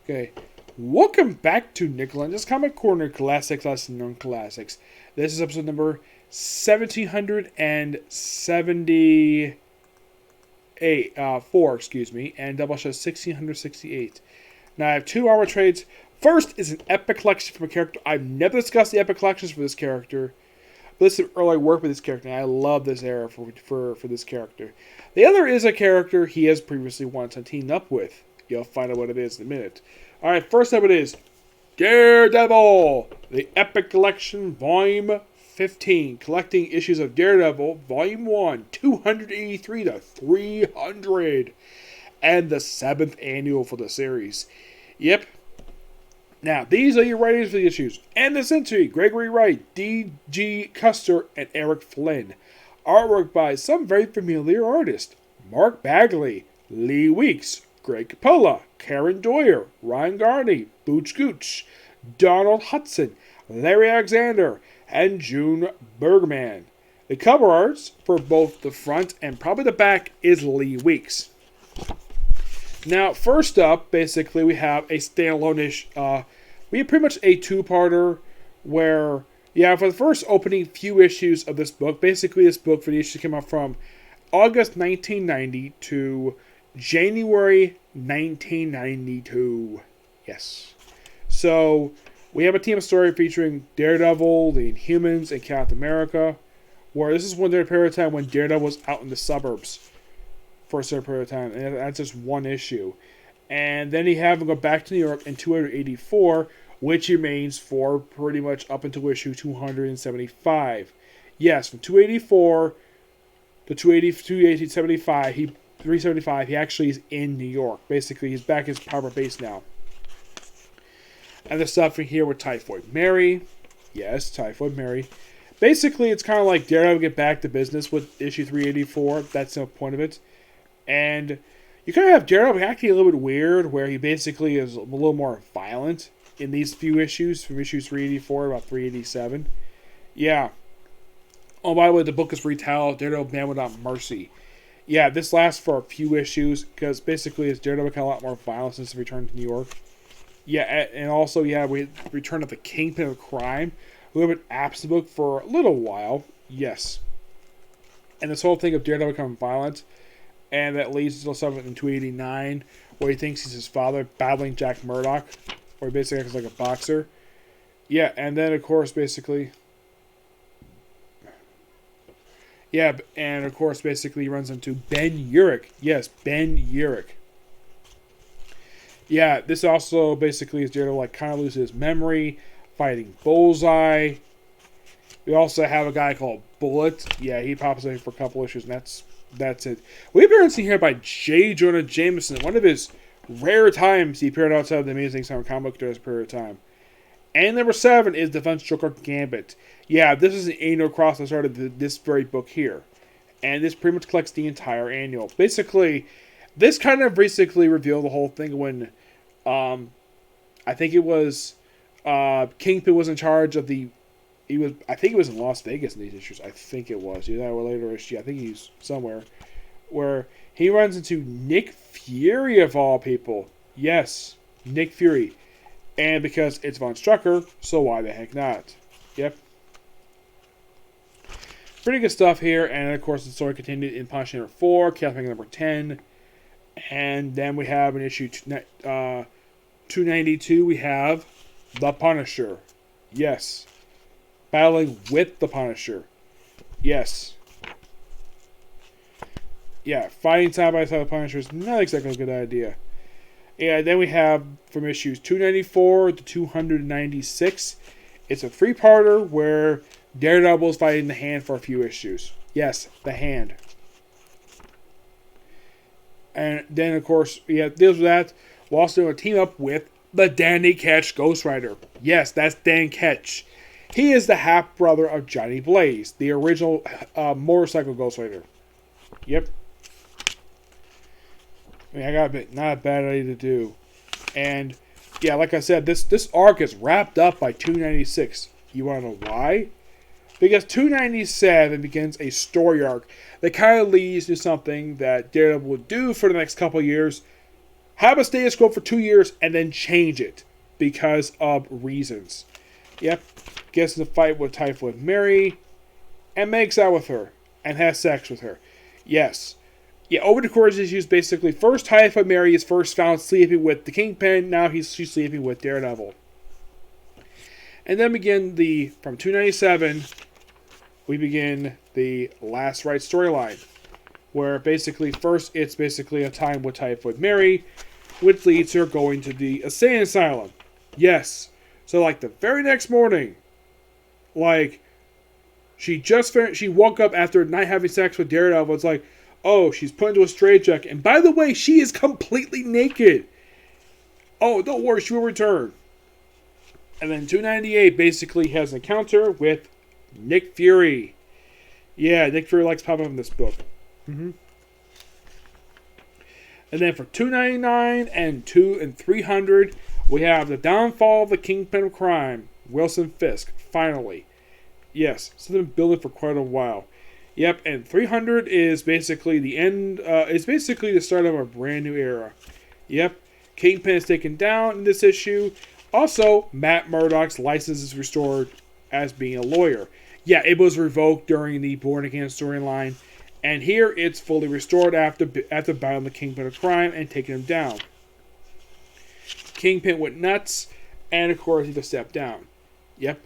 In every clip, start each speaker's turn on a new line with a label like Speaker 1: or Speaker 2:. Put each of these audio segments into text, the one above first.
Speaker 1: Okay, welcome back to Nicolanda's Comic Corner Classics, Lesson Known Classics. This is episode number 1778, 4, excuse me, and double show 1668. Now I have two armor trades. First is an epic collection from a character. I've never discussed the epic collections for this character. But this is early work with this character, and I love this era for this character. The other is a character he has previously once teamed up with. You'll find out what it is in a minute. Alright, first up it is Daredevil, the Epic Collection, Volume 15. Collecting issues of Daredevil, Volume 1, 283 to 300. And the 7th annual for the series. Yep. Now, these are your writers for the issues. And the Century, Gregory Wright, D.G. Custer, and Eric Flynn. Artwork by some very familiar artists. Mark Bagley, Lee Weeks, Greg Capullo, Karen Doyer, Ryan Garney, Booch Gooch, Donald Hudson, Larry Alexander, and June Bergman. The cover arts for both the front and probably the back is Lee Weeks. Now, first up, basically, we have a standalone-ish, we have pretty much a two-parter where, for the first opening few issues of this book, basically this book for the issue came out from August 1990 to January 1992. Yes. So, we have a team story featuring Daredevil, the Inhumans, and Captain America, where this is one period of time when Daredevil was out in the suburbs for a certain period of time, and that's just one issue. And then you have him go back to New York in 284, which remains for pretty much up until issue 275. Yes, from 284 to 275, 375, he actually is in New York. Basically, he's back at his proper base now. And the stuff in here with Typhoid Mary. Yes, Typhoid Mary. Basically, it's kind of like Daredevil get back to business with issue 384. That's the point of it. And you kind of have Daredevil acting a little bit weird, where he basically is a little more violent in these few issues, from issue 384 about 387. Yeah. Oh, by the way, the book is retitled Daredevil Man Without Mercy. Yeah, this lasts for a few issues, because basically it's Daredevil become a lot more violent since the return to New York. Yeah, and also, we return of the Kingpin of Crime, who have been absent book for a little while. Yes. And this whole thing of Daredevil becoming violent, and that leads to something in 289, where he thinks he's his father battling Jack Murdoch, where he basically acts like a boxer. Yeah, and then, of course, basically... Yeah, and of course, basically, he runs into Ben Urich. Yes, Ben Urich. Yeah, this also basically is Daredevil kind of loses his memory, fighting Bullseye. We also have a guy called Bullet. Yeah, he pops in for a couple issues, and that's it. We appearance here by J. Jonah Jameson. One of his rare times he appeared outside of the Amazing Summer Comic Book during this period of time. And number 7 is Defense Joker Gambit. Yeah, this is an annual cross that started this very book here. And this pretty much collects the entire annual. Basically, this kind of basically revealed the whole thing when, I think it was, Kingpin was in charge of I think it was in Las Vegas in these issues. I think it was. Yeah, or later issue. I think he's somewhere. Where he runs into Nick Fury of all people. Yes, Nick Fury. And because it's Von Strucker, so why the heck not? Yep. Pretty good stuff here. And of course, the story continued in Punisher number 4, Chaos number 10. And then we have in issue 292, we have The Punisher. Yes. Battling with the Punisher. Yes. Yeah, fighting side by side with the Punisher is not exactly a good idea. And then we have from issues 294 to 296. It's a 3-parter where Daredevil is fighting the Hand for a few issues. Yes, the Hand. And then, of course, we have deals with that. We'll also team up with the Danny Ketch Ghost Rider. Yes, that's Dan Ketch. He is the half-brother of Johnny Blaze, the original motorcycle Ghost Rider. Yep. I mean, I got a bit, not a bad idea to do. And, yeah, like I said, this arc is wrapped up by 296. You want to know why? Because 297 begins a story arc that kind of leads to something that Daredevil will do for the next couple of years. have a status quo for 2 years and then change it because of reasons. Yep, gets in a fight with Typhoid Mary and makes out with her and has sex with her. Yes. Yeah, over the course of issues, basically, first Typhoid Mary is first found sleeping with the Kingpin, now she's sleeping with Daredevil. And then from 297, we begin the Last Right storyline, where basically, first it's basically a time with Typhoid Mary, which leads to her going to the insane asylum. Yes. So, like, the very next morning, like, she woke up after not having sex with Daredevil. It's like, oh, she's put into a straitjacket. And by the way, she is completely naked. Oh, don't worry, she will return. And then 298 basically has an encounter with Nick Fury. Yeah, Nick Fury likes popping up in this book. And then for 299 and 300, we have the downfall of the Kingpin of Crime, Wilson Fisk, finally. Yes, it's been building for quite a while. Yep, and 300 is basically the end, it's basically the start of a brand new era. Yep, Kingpin is taken down in this issue. Also, Matt Murdock's license is restored as being a lawyer. Yeah, it was revoked during the Born Again storyline, and here it's fully restored after battling the Kingpin of Crime and taking him down. Kingpin went nuts, and of course he had to step down. Yep.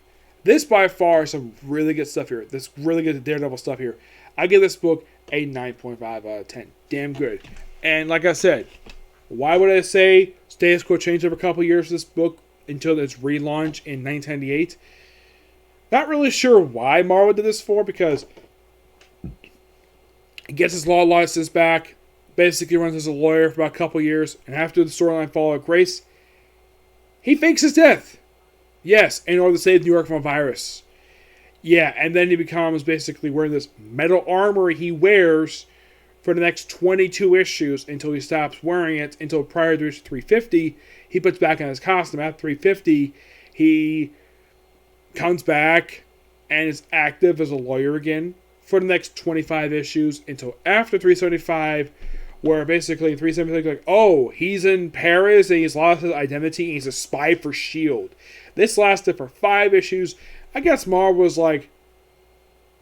Speaker 1: This by far is some really good stuff here. This really good Daredevil stuff here. I give this book a 9.5 out of 10. Damn good. And like I said, why would I say status quo changed over a couple years for this book until its relaunch in 1998? Not really sure why Marvel did this for, because he gets his law license back, basically runs as a lawyer for about a couple years, and after the storyline Fall of Grace, he fakes his death. Yes, in order to save New York from a virus. Yeah, and then he becomes basically wearing this metal armor he wears for the next 22 issues until he stops wearing it, until prior to issue 350, he puts back on his costume. At 350, he comes back and is active as a lawyer again for the next 25 issues until after 375, where basically in 375, like, oh, he's in Paris and he's lost his identity and he's a spy for S.H.I.E.L.D. This lasted for 5 issues. I guess Marvel was like,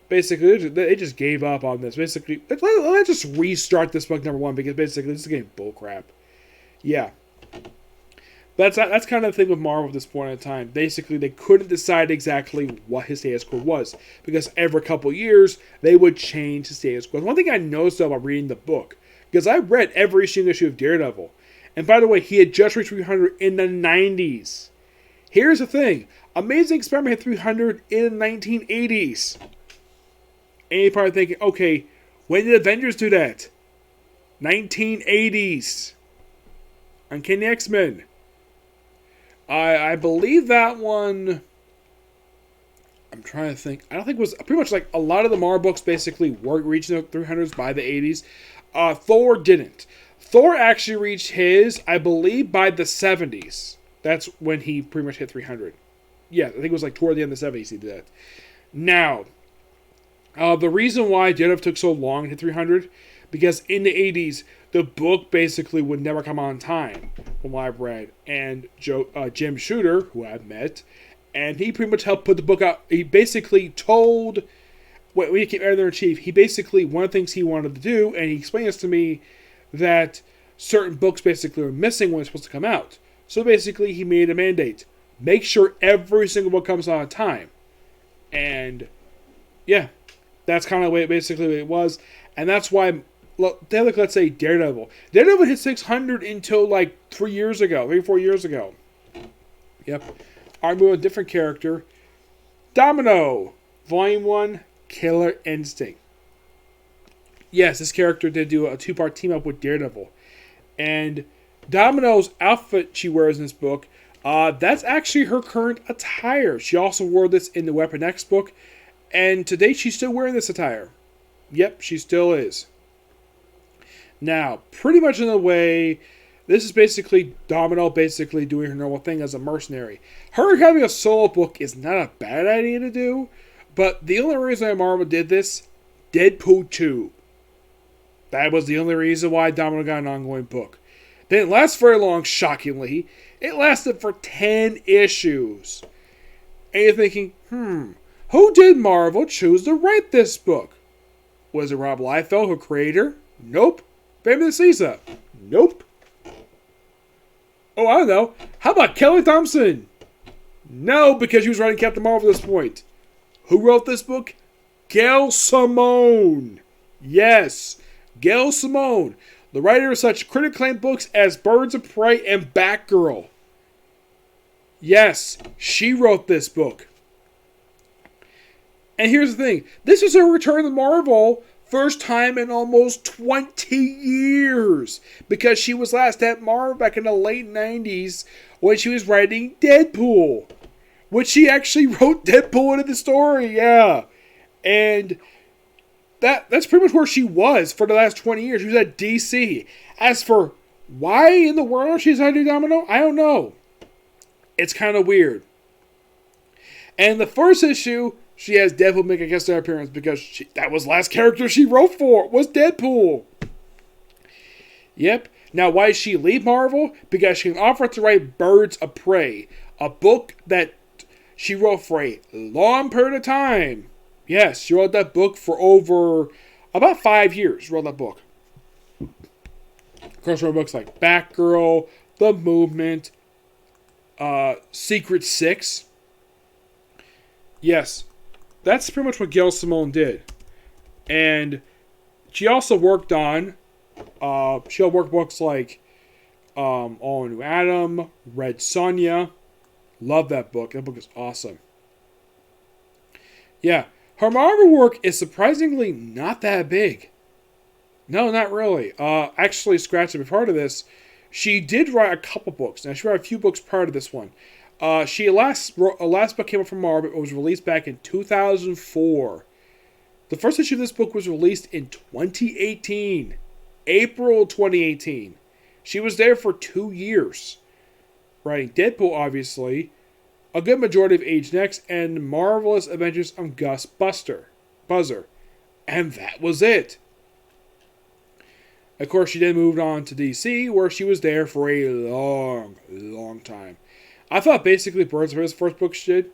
Speaker 1: basically, they just gave up on this. Basically, let's just restart this book number 1, because basically this is getting bullcrap. Yeah. That's kind of the thing with Marvel at this point in time. Basically, they couldn't decide exactly what his status quo was, because every couple years, they would change his status quo. One thing I noticed though about reading the book, because I read every single issue of Daredevil, and by the way, he had just reached 300 in the 90s. Here's the thing. Amazing Experiment hit 300 in the 1980s. And you're probably thinking, okay, when did Avengers do that? 1980s. Uncanny X-Men. I believe that one... I'm trying to think. I don't think it was... Pretty much like a lot of the Marvel books basically were reaching the 300s by the 80s. Thor didn't. Thor actually reached his, I believe, by the 70s. That's when he pretty much hit 300. Yeah, I think it was like toward the end of the 70s he did that. Now, the reason why Daredevil took so long to hit 300, because in the 80s, the book basically would never come on time, from what I've read. And Jim Shooter, who I've met, and he pretty much helped put the book out. He basically told, when he became editor-in-chief, he basically, one of the things he wanted to do, and he explained this to me, that certain books basically were missing when it was supposed to come out. So basically, he made a mandate. Make sure every single book comes out on time. And, yeah, that's kind of the way it was. And that's why, let's say Daredevil. Daredevil hit 600 until like 3 or 4 years ago. Yep. Alright, moving on to a different character. Domino. Volume 1, Killer Instinct. Yes, this character did do a 2-part team up with Daredevil. And Domino's outfit she wears in this book, that's actually her current attire. She also wore this in the Weapon X book, and to date she's still wearing this attire. Yep, she still is. Now, pretty much in a way, this is basically Domino basically doing her normal thing as a mercenary. Her having a solo book is not a bad idea to do, but the only reason why Marvel did this, Deadpool 2. That was the only reason why Domino got an ongoing book. Didn't last very long, shockingly. It lasted for 10 issues. And you're thinking, who did Marvel choose to write this book? Was it Rob Liefeld, her creator? Nope. Family Caesar? Nope. Oh, I don't know. How about Kelly Thompson? No, because she was writing Captain Marvel at this point. Who wrote this book? Gail Simone. Yes, Gail Simone, the writer of such critically acclaimed books as Birds of Prey and Batgirl. Yes, she wrote this book. And here's the thing. This is her return to Marvel, first time in almost 20 years. Because she was last at Marvel back in the late 90s when she was writing Deadpool. Which she actually wrote Deadpool into the story, yeah. And that's pretty much where she was for the last 20 years. She was at DC. As for why in the world she's had to do Domino, I don't know. It's kind of weird. And the first issue, she has Deadpool make a guest star appearance because that was the last character she wrote for, was Deadpool. Yep. Now, why did she leave Marvel? Because she offered to write Birds of Prey, a book that she wrote for a long period of time. Yes, she wrote that book for over about 5 years. She wrote that book. Of course, she wrote books like Batgirl, The Movement, Secret Six. Yes, that's pretty much what Gail Simone did. And she also worked on, she worked books like All New Adam, Red Sonja. Love that book. That book is awesome. Yeah. Her Marvel work is surprisingly not that big. No, not really. Actually, scratch to be part of this, she did write a couple books. Now, she wrote a few books prior to this one. She last book came out from Marvel. It was released back in 2004. The first issue of this book was released in 2018. April 2018. She was there for 2 years. Writing Deadpool, obviously, a good majority of Age Next, and Marvelous Adventures of Gus Buzzer. And that was it. Of course, she then moved on to DC, where she was there for a long, long time. I thought basically Birds of Prey's first book she did.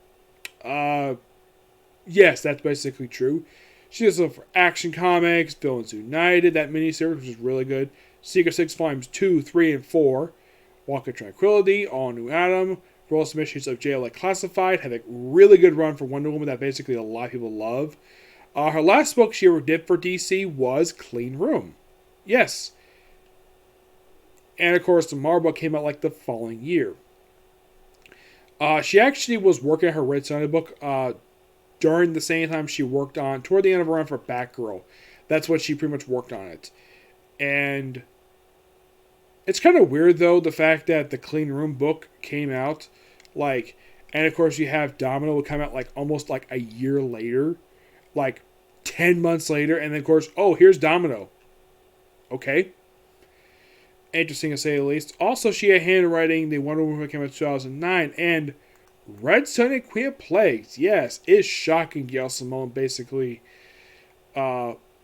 Speaker 1: Yes, that's basically true. She does stuff for Action Comics, Villains United, that miniseries, which is really good. Secret Six Volumes 2, 3, and 4. Walk of Tranquility, All New Adam, Royal Submissions of JLA Classified, had a really good run for Wonder Woman that basically a lot of people love. Her last book she ever did for DC was Clean Room. Yes. And of course, the Marvel came out like the following year. She actually was working on her Red Sonja book during the same time she worked on, toward the end of her run for Batgirl. That's what she pretty much worked on it. And it's kind of weird, though, the fact that the Clean Room book came out, like, and of course you have Domino would come out, like, almost, like, a year later, like, 10 months later, and then, of course, oh, here's Domino. Okay. Interesting to say the least. Also, she had handwriting the Wonder Woman that came out in 2009, and Red Sonja, Queen of Plagues, yes, is shocking. Gail Simone, basically,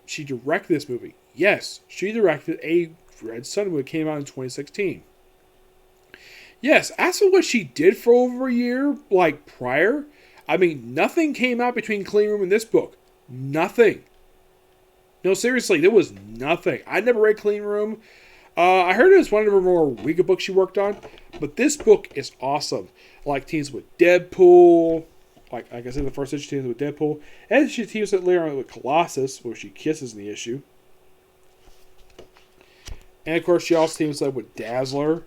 Speaker 1: she directed this movie. Yes, she directed a Red Sonja that came out in 2016. Yes, as for what she did for over a year, like prior, I mean, nothing came out between Clean Room and this book. Nothing. No, seriously, there was nothing. I never read Clean Room. I heard it was one of her more weaker books she worked on, but this book is awesome. Like, teams with Deadpool, like I said, the first issue teams with Deadpool, and she teams later on with Colossus, where she kisses in the issue. And of course, she also teams up with Dazzler.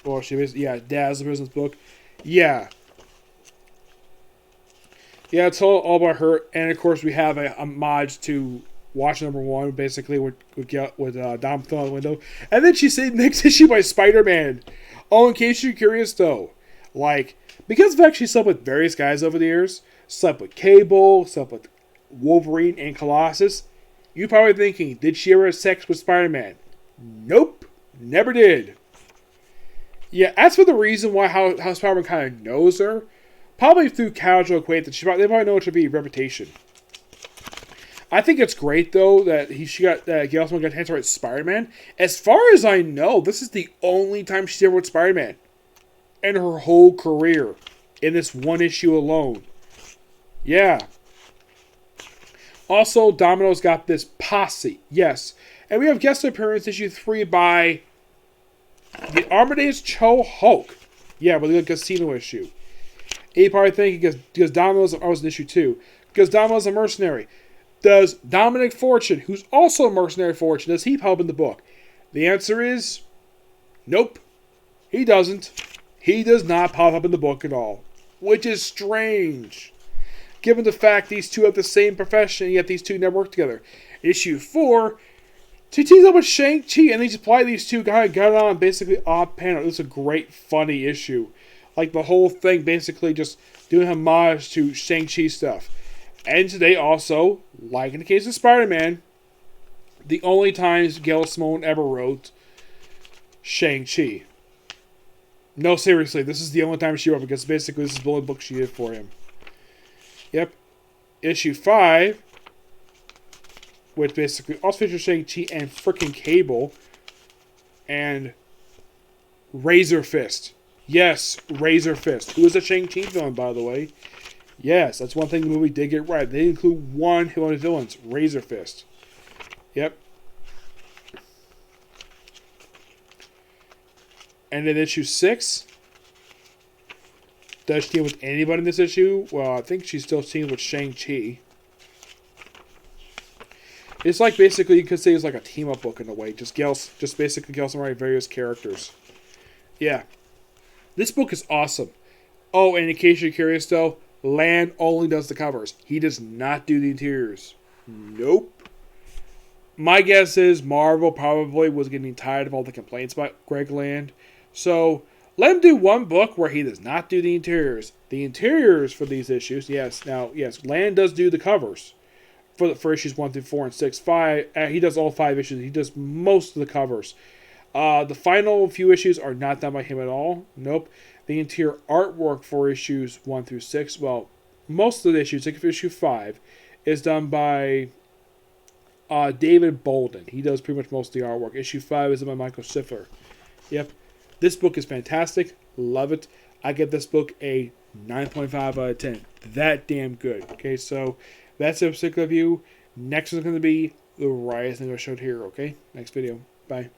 Speaker 1: Well, Dazzler business book. Yeah. Yeah, it's all about her. And of course, we have a homage to Watch Number 1, basically, with Dom thrown out the window. And then she said next issue by Spider-Man. Oh, in case you're curious, though, like, because of the fact she slept with various guys over the years, slept with Cable, slept with Wolverine and Colossus, you're probably thinking, did she ever have sex with Spider-Man? Nope, never did. Yeah, as for the reason why how Spider-Man kind of knows her, probably through casual acquaintance. They probably know it to be reputation. I think it's great though that she got Gail Simone got a chance to write Spider-Man. As far as I know, this is the only time she's ever wrote Spider-Man in her whole career, in this one issue alone. Yeah. Also, Domino's got this Posse. Yes. And we have guest appearance issue 3 by the Amadeus Cho Hulk. Yeah, but the casino issue. You probably think because Domino's, I was in issue 2. Because Domino's a mercenary. Does Dominic Fortune, who's also a mercenary Fortune, does he pop up in the book? The answer is nope. He doesn't. He does not pop up in the book at all. Which is strange. Given the fact these two have the same profession, yet these two never work together. Issue 4, to tease up with Shang-Chi, and they just apply these two guys got on basically off panel. It was a great, funny issue. Like the whole thing basically just doing homage to Shang-Chi stuff. And today also, like in the case of Spider-Man, the only times Gail Simone ever wrote Shang-Chi. No, seriously, this is the only time she wrote, because basically this is the only book she did for him. Yep. Issue 5, which basically also features Shang-Chi and frickin' Cable. And Razor Fist. Yes, Razor Fist. Who is a Shang-Chi villain, by the way. Yes, that's one thing the movie did get right. They include one of the villains, Razor Fist. Yep. And in issue 6, does she team with anybody in this issue? Well, I think she's still teaming with Shang-Chi. It's like basically, you could say it's like a team-up book in a way. Just basically Gail writing various characters. Yeah. This book is awesome. Oh, and in case you're curious though, Land only does the covers. He does not do the interiors. Nope. My guess is Marvel probably was getting tired of all the complaints about Greg Land. So, let him do one book where he does not do the interiors. The interiors for these issues, yes, Land does do the covers for issues 1 through 4 and 6. 5, he does all 5 issues. He does most of the covers. The final few issues are not done by him at all. Nope. The interior artwork for issues 1 through 6, well, most of the issues, like issue 5, is done by David Bolden. He does pretty much most of the artwork. Issue 5 is done by Michael Sifler. Yep. This book is fantastic. Love it. I give this book a 9.5 out of 10. That damn good. Okay, so that's a particular review. Next is going to be the Rising I showed here. Okay, next video. Bye.